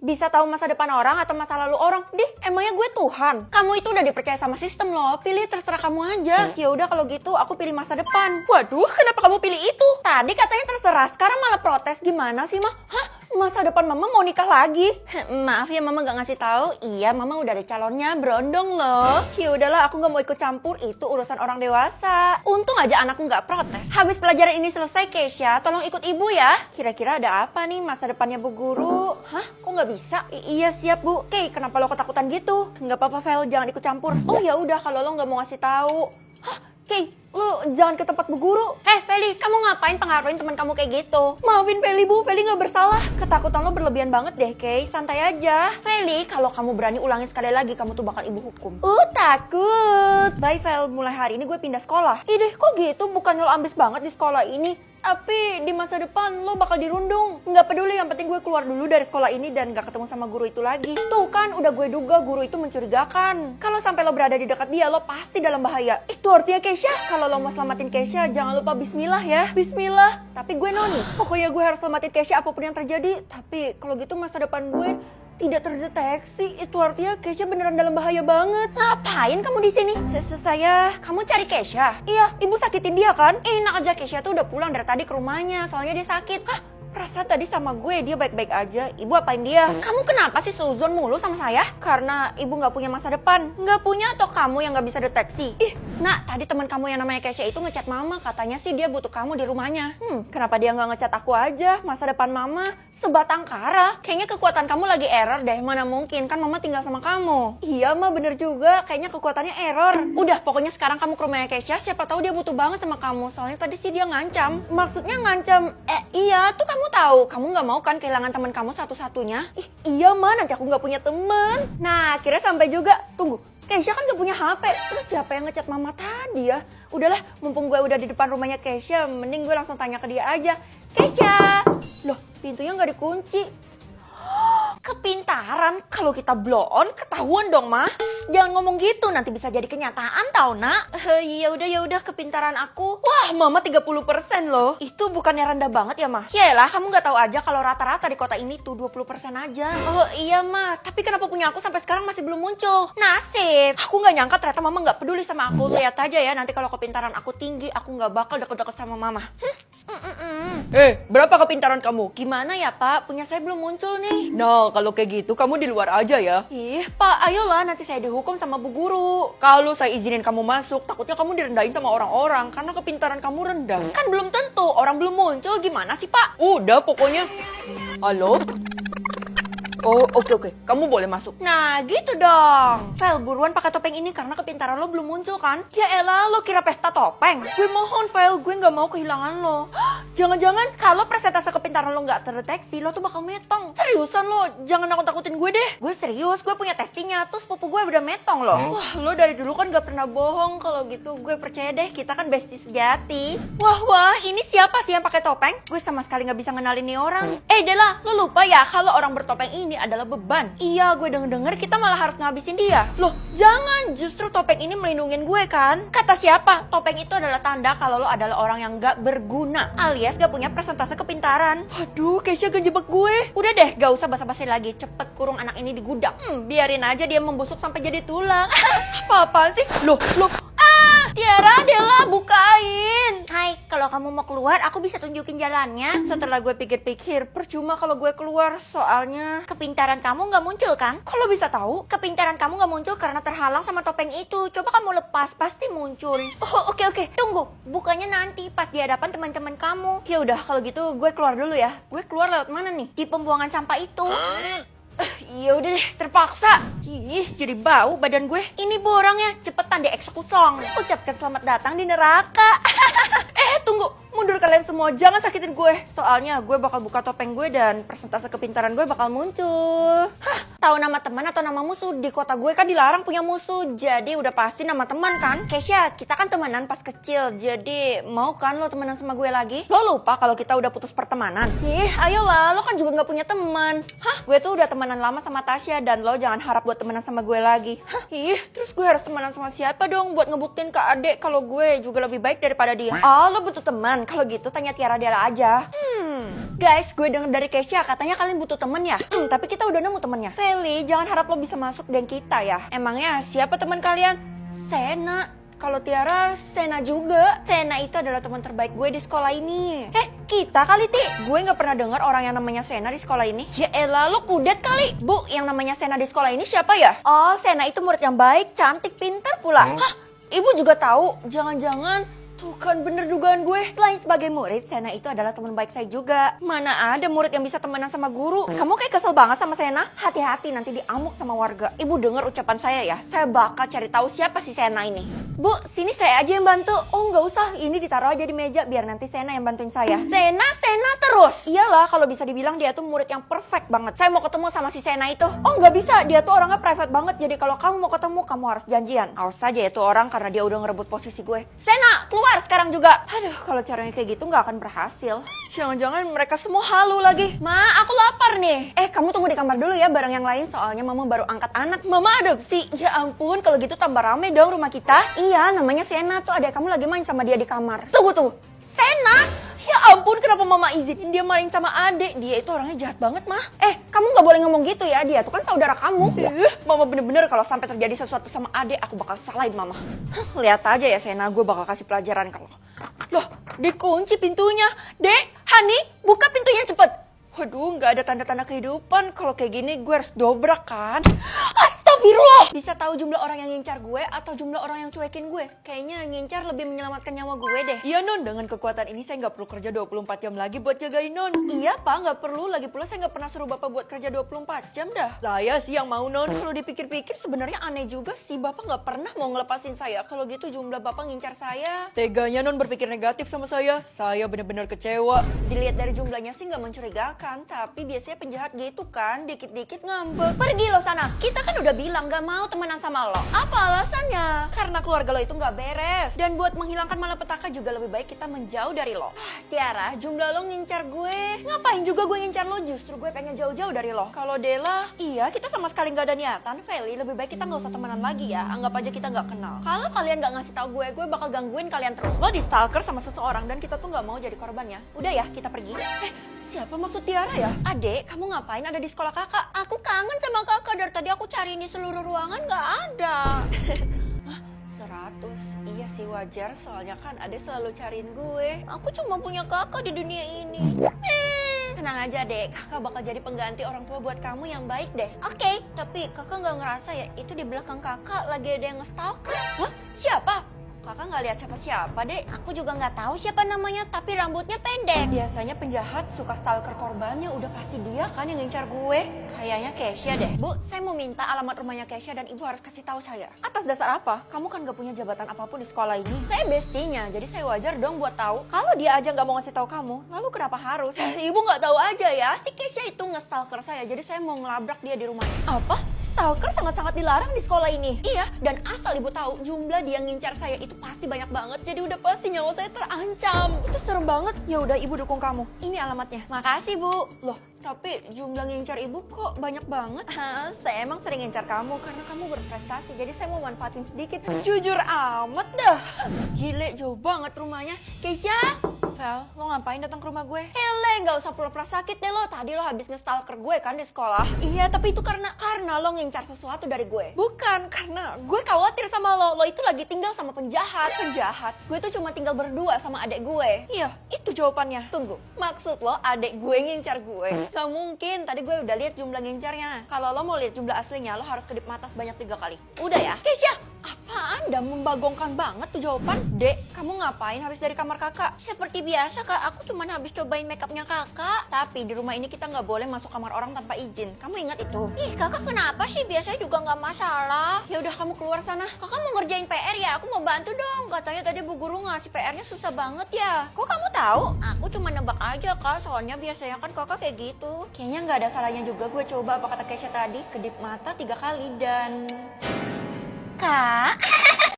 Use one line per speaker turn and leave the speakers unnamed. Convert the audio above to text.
Bisa tahu masa depan orang atau masa lalu orang? Dih, emangnya gue Tuhan? Kamu itu udah dipercaya sama sistem loh. Pilih terserah kamu aja. Ya udah kalau gitu aku pilih masa depan. Waduh, kenapa kamu pilih itu? Tadi katanya terserah, sekarang malah protes. Gimana sih, Mah? Hah? Masa depan mama mau nikah lagi? Maaf ya mama gak ngasih tahu. Iya, mama udah ada calonnya, berondong loh. Ya udahlah, aku gak mau ikut campur, itu urusan orang dewasa. Untung aja anakku gak protes. Habis pelajaran ini selesai, Keisha, tolong ikut ibu ya. Kira-kira ada apa nih masa depannya Bu Guru? Hah? Kok gak bisa? Iya siap Bu. Kay, kenapa lo ketakutan gitu? Gak apa-apa Vel, jangan ikut campur. Oh ya udah kalau lo gak mau ngasih tahu. Hah? Kay, lu jangan ke tempat Bu Guru. Feli, kamu ngapain pengaruhin teman kamu kayak gitu? Maafin Feli Bu, Feli nggak bersalah. Ketakutan lo berlebihan banget deh, Kay. Santai aja. Feli, kalau kamu berani ulangin sekali lagi, kamu tuh bakal ibu hukum. Takut. Bye, Fel. Mulai hari ini gue pindah sekolah. Ih deh, kok gitu? Bukannya lo ambis banget di sekolah ini? Tapi di masa depan lo bakal dirundung. Nggak peduli, yang penting gue keluar dulu dari sekolah ini dan gak ketemu sama guru itu lagi. Tuh kan, udah gue duga guru itu mencurigakan. Kalau sampai lo berada di dekat dia, lo pasti dalam bahaya. Itu artinya Keisha, kalau lo mau selamatin Keisha, jangan lupa bismillah ya. Bismillah. Tapi gue noni. Pokoknya gue harus selamatin Keisha apapun yang terjadi. Tapi kalau gitu masa depan gue tidak terdeteksi. Itu artinya Keisha beneran dalam bahaya banget. Ngapain kamu di sini? Kamu cari Keisha? Iya, ibu sakitin dia kan? Enak aja, Keisha tuh udah pulang dari tadi ke rumahnya, soalnya dia sakit. Hah? Perasaan tadi sama gue dia baik-baik aja. Ibu apain dia? Kamu kenapa sih seuzon mulu sama saya? Karena ibu nggak punya masa depan. Nggak punya atau kamu yang nggak bisa deteksi? Nak, tadi teman kamu yang namanya Keisha itu ngechat mama. Katanya sih dia butuh kamu di rumahnya. Kenapa dia nggak ngechat aku aja? Masa depan mama sebatang kara. Kayaknya kekuatan kamu lagi error deh. Mana mungkin, kan mama tinggal sama kamu. Iya mah, bener juga. Kayaknya kekuatannya error. Udah, pokoknya sekarang kamu ke rumahnya Keisha. Siapa tahu dia butuh banget sama kamu. Soalnya tadi sih dia ngancam. Maksudnya ngancam? Iya, tuh kamu tahu. Kamu nggak mau kan kehilangan teman kamu satu-satunya? Iya mah, nanti aku nggak punya teman. Nah, akhirnya sampai juga. Tunggu. Keisha kan gak punya HP, terus siapa yang ngechat mama tadi ya? Udahlah, mumpung gue udah di depan rumahnya Keisha, mending gue langsung tanya ke dia aja. Keisha! Loh, pintunya gak dikunci. Kepintaran, kalau kita blow on ketahuan dong mah. Jangan ngomong gitu, nanti bisa jadi kenyataan tau nak. Ya udah kepintaran aku. Wah, mama 30% loh. Itu bukannya rendah banget ya mah? Yaelah, kamu gak tahu aja kalau rata-rata di kota ini tuh 20% aja. Oh iya mah, tapi kenapa punya aku sampai sekarang masih belum muncul? Nasib. Aku gak nyangka ternyata mama gak peduli sama aku. Lihat aja ya, nanti kalau kepintaran aku tinggi, aku gak bakal deket-deket sama mama.
Berapa kepintaran kamu?
Gimana ya pak, punya saya belum muncul nih.
Nah, kalau kayak gitu kamu di luar aja ya.
Ih pak, ayolah nanti saya dihukum sama Bu Guru.
Kalau saya izinin kamu masuk, takutnya kamu direndahin sama orang-orang karena kepintaran kamu rendah.
Kan belum tentu, orang belum muncul, gimana sih pak?
Udah pokoknya. Halo? Oh, oke. Kamu boleh masuk.
Nah gitu dong. Vel, buruan pakai topeng ini karena kepintaran lo belum muncul kan? Ya elah, lo kira pesta topeng? Gue mohon Vel, gue gak mau kehilangan lo. Jangan-jangan kalau persentase kepintaran lo gak terdeteksi, lo tuh bakal metong. Seriusan lo, jangan nakut-nakutin gue deh. Gue serius, gue punya testingnya, terus pupu gue udah metong lo. Wah, lo dari dulu kan gak pernah bohong. Kalau gitu gue percaya deh, kita kan bestie sejati. Wah, ini siapa sih yang pakai topeng? Gue sama sekali gak bisa ngenalin nih orang. Dela, lo lupa ya kalau orang bertopeng ini adalah beban. Iya, gue denger kita malah harus ngabisin dia. Loh, jangan, justru topeng ini melindungin gue kan? Kata siapa? Topeng itu adalah tanda kalau lo adalah orang yang gak berguna, alias gak punya persentase kepintaran. Waduh, Keisha ngejebak gue. Udah deh, gak usah basa-basi lagi. Cepet kurung anak ini di gudang. Biarin aja dia membusuk sampai jadi tulang. Apa-apaan sih? Loh. Tiara, Dela, bukain. Hai, kalau kamu mau keluar, aku bisa tunjukin jalannya. Setelah gue pikir-pikir, percuma kalau gue keluar, soalnya kepintaran kamu nggak muncul kan? Kalau bisa tahu, kepintaran kamu nggak muncul karena terhalang sama topeng itu. Coba kamu lepas, pasti muncul. Oh, oke. Tunggu, bukannya nanti pas di hadapan teman-teman kamu. Ya udah, kalau gitu gue keluar dulu ya. Gue keluar lewat mana nih? Di pembuangan sampah itu. Ya udah deh, terpaksa. Ih, jadi bau badan gue. Ini borangnya, cepetan dieksekusi. Ucapkan selamat datang di neraka. Tunggu, mundur kalian semua, jangan sakitin gue. Soalnya gue bakal buka topeng gue dan persentase kepintaran gue bakal muncul. Tahu nama teman atau nama musuh? Di kota gue kan dilarang punya musuh, jadi udah pasti nama teman kan? Keisha, kita kan temenan pas kecil, jadi mau kan lo temenan sama gue lagi? Lo lupa kalau kita udah putus pertemanan? Ayolah, lo kan juga nggak punya teman. Gue tuh udah temenan lama sama Tasya dan lo jangan harap buat temenan sama gue lagi. Terus gue harus temenan sama siapa dong buat ngebuktiin ke adek kalau gue juga lebih baik daripada dia? Oh, lo butuh teman. Kalau gitu tanya Tiara Dela aja. Guys, gue denger dari Kesha katanya kalian butuh temen ya? Tapi kita udah nemu temennya. Feli, jangan harap lo bisa masuk geng kita ya. Emangnya siapa teman kalian? Sena. Kalau Tiara, Sena juga. Sena itu adalah teman terbaik gue di sekolah ini. Kita kali, Ti. Gue nggak pernah dengar orang yang namanya Sena di sekolah ini. Ya elah, lo kudet kali. Bu, yang namanya Sena di sekolah ini siapa ya? Oh, Sena itu murid yang baik, cantik, pintar pula. Hah? Ibu juga tahu? Jangan-jangan tuh kan bener dugaan gue. Selain sebagai murid, Sena itu adalah teman baik saya juga. Mana ada murid yang bisa temenan sama guru. Kamu kayak kesel banget sama Sena? Hati-hati nanti diamuk sama warga. Ibu dengar ucapan saya ya. Saya bakal cari tahu siapa si Sena ini. Bu, sini saya aja yang bantu. Oh nggak usah, ini ditaruh aja di meja biar nanti Sena yang bantuin saya. Sena terus. Iyalah, kalau bisa dibilang dia tuh murid yang perfect banget. Saya mau ketemu sama si Sena itu. Oh nggak bisa, dia tuh orangnya private banget. Jadi kalau kamu mau ketemu, kamu harus janjian. Awas saja ya tuh orang karena dia udah ngerebut posisi gue. Sena, keluar sekarang juga. Aduh, kalau caranya kayak gitu nggak akan berhasil. Jangan-jangan mereka semua halu lagi. Ma, aku lapar nih. Kamu tunggu di kamar dulu ya bareng yang lain. Soalnya mama baru angkat anak. Mama adopsi. Ya ampun, kalau gitu tambah rame dong rumah kita. Iya, namanya Sena tuh. Adek kamu lagi main sama dia di kamar. Tunggu. Sena? Ya ampun, kenapa mama izinin dia main sama adek? Dia itu orangnya jahat banget, mah. Kamu nggak boleh ngomong gitu ya. Dia tuh kan saudara kamu. Mama bener-bener kalau sampai terjadi sesuatu sama adek, aku bakal salahin mama. Lihat aja ya Sena, gue bakal kasih pelajaran kalau. Loh, dikunci pintunya. Dek, Hani, buka pintunya cepet. Waduh, nggak ada tanda-tanda kehidupan. Kalau kayak gini gue harus dobrak kan. Astagfirullah. Bisa tahu jumlah orang yang ngincar gue atau jumlah orang yang cuekin gue? Kayaknya yang ngincar lebih menyelamatkan nyawa gue deh. Iya Non, dengan kekuatan ini saya nggak perlu kerja 24 jam lagi buat jagain Non. Iya Pak, nggak perlu. Lagi pula saya nggak pernah suruh Bapak buat kerja 24 jam dah. Saya sih yang mau Non. Kalau dipikir-pikir sebenarnya aneh juga sih. Bapak nggak pernah mau ngelepasin saya. Kalau gitu jumlah Bapak ngincar saya. Teganya Non berpikir negatif sama saya. Saya benar-benar kecewa. Dilihat dari jumlahnya sih nggak mencurigakan. Tapi biasanya penjahat gitu kan. Dikit-dikit ngambek. Pergi lo sana. Kita kan udah bilang gak mau temenan sama lo. Apa alasannya? Karena keluarga lo itu gak beres. Dan buat menghilangkan malapetaka juga lebih baik kita menjauh dari lo. Tiara, jumlah lo ngincar gue. Ngapain juga gue ngincar lo? Justru gue pengen jauh-jauh dari lo. Kalau Dela, iya kita sama sekali gak ada niatan. Feli, lebih baik kita gak usah temenan lagi ya. Anggap aja kita gak kenal. Kalau kalian gak ngasih tahu gue bakal gangguin kalian terus. Lo di stalker sama seseorang dan kita tuh gak mau jadi korbannya. Udah ya, kita pergi. Siapa maksud Tiara ya? Adek, kamu ngapain ada di sekolah kakak? Aku kangen sama kakak. Dari tadi aku cari di seluruh ruangan gak ada. 100. Iya sih wajar, soalnya kan adek selalu cariin gue. Aku cuma punya kakak di dunia ini. Tenang aja dek, kakak bakal jadi pengganti orang tua buat kamu yang baik deh. Oke, tapi kakak gak ngerasa ya itu di belakang kakak lagi ada yang nge-stalker? Hah? Siapa? Kakak nggak lihat siapa-siapa deh. Aku juga nggak tahu siapa namanya, tapi rambutnya pendek. Biasanya penjahat suka stalker korbannya, udah pasti dia kan yang ngincar gue. Kayaknya Kesha deh. Bu, saya mau minta alamat rumahnya Kesha dan ibu harus kasih tahu saya. Atas dasar apa? Kamu kan nggak punya jabatan apapun di sekolah ini. Saya bestinya, jadi saya wajar dong buat tahu. Kalau dia aja nggak mau ngasih tahu kamu, lalu kenapa harus? Ibu nggak tahu aja ya. Si Kesha itu nge-stalker saya, jadi saya mau ngelabrak dia di rumahnya. Apa? Stalker sangat-sangat dilarang di sekolah ini. Iya, dan asal ibu tahu jumlah dia ngincar saya itu pasti banyak banget. Jadi udah pasti nyawa saya terancam. Itu serem banget. Ya udah ibu dukung kamu. Ini alamatnya. Makasih bu. Loh, tapi jumlah ngincar ibu kok banyak banget? Saya emang sering ngincar kamu karena kamu berprestasi. Jadi saya mau manfaatin sedikit. Jujur amat dah. Gile, jauh banget rumahnya. Kesha, Vel, lo ngapain datang ke rumah gue? Hele, nggak usah pura-pura sakit deh lo. Tadi lo habis nge-stalker gue kan di sekolah. Iya, tapi itu karena lo ngincar sesuatu dari gue. Bukan, karena gue khawatir sama lo. Lo itu lagi tinggal sama penjahat. Gue tuh cuma tinggal berdua sama adek gue. Iya, itu jawabannya. Tunggu, maksud lo adek gue ngincar gue? Gak mungkin, tadi gue udah lihat jumlah ngincarnya. Kalau lo mau lihat jumlah aslinya, lo harus kedip mata sebanyak 3 kali. Udah ya? Kesha, apaan? Udah membagongkan banget tuh jawaban. Dek, kamu ngapain habis dari kamar kakak? Seperti biasa kak, aku cuma habis cobain makeupnya kakak. Tapi di rumah ini kita nggak boleh masuk kamar orang tanpa izin. Kamu ingat itu? Ih, kakak kenapa sih? Biasanya juga nggak masalah. Ya udah kamu keluar sana. Kakak mau ngerjain PR ya? Aku mau bantu dong. Katanya tadi bu guru ngasih PR-nya susah banget ya. Kok kamu tahu? Aku cuma nebak aja kak. Soalnya biasanya kan kakak kayak gitu. Kayaknya nggak ada salahnya juga gue coba apa kata Kesha tadi. Kedip mata 3 kali dan... Kak...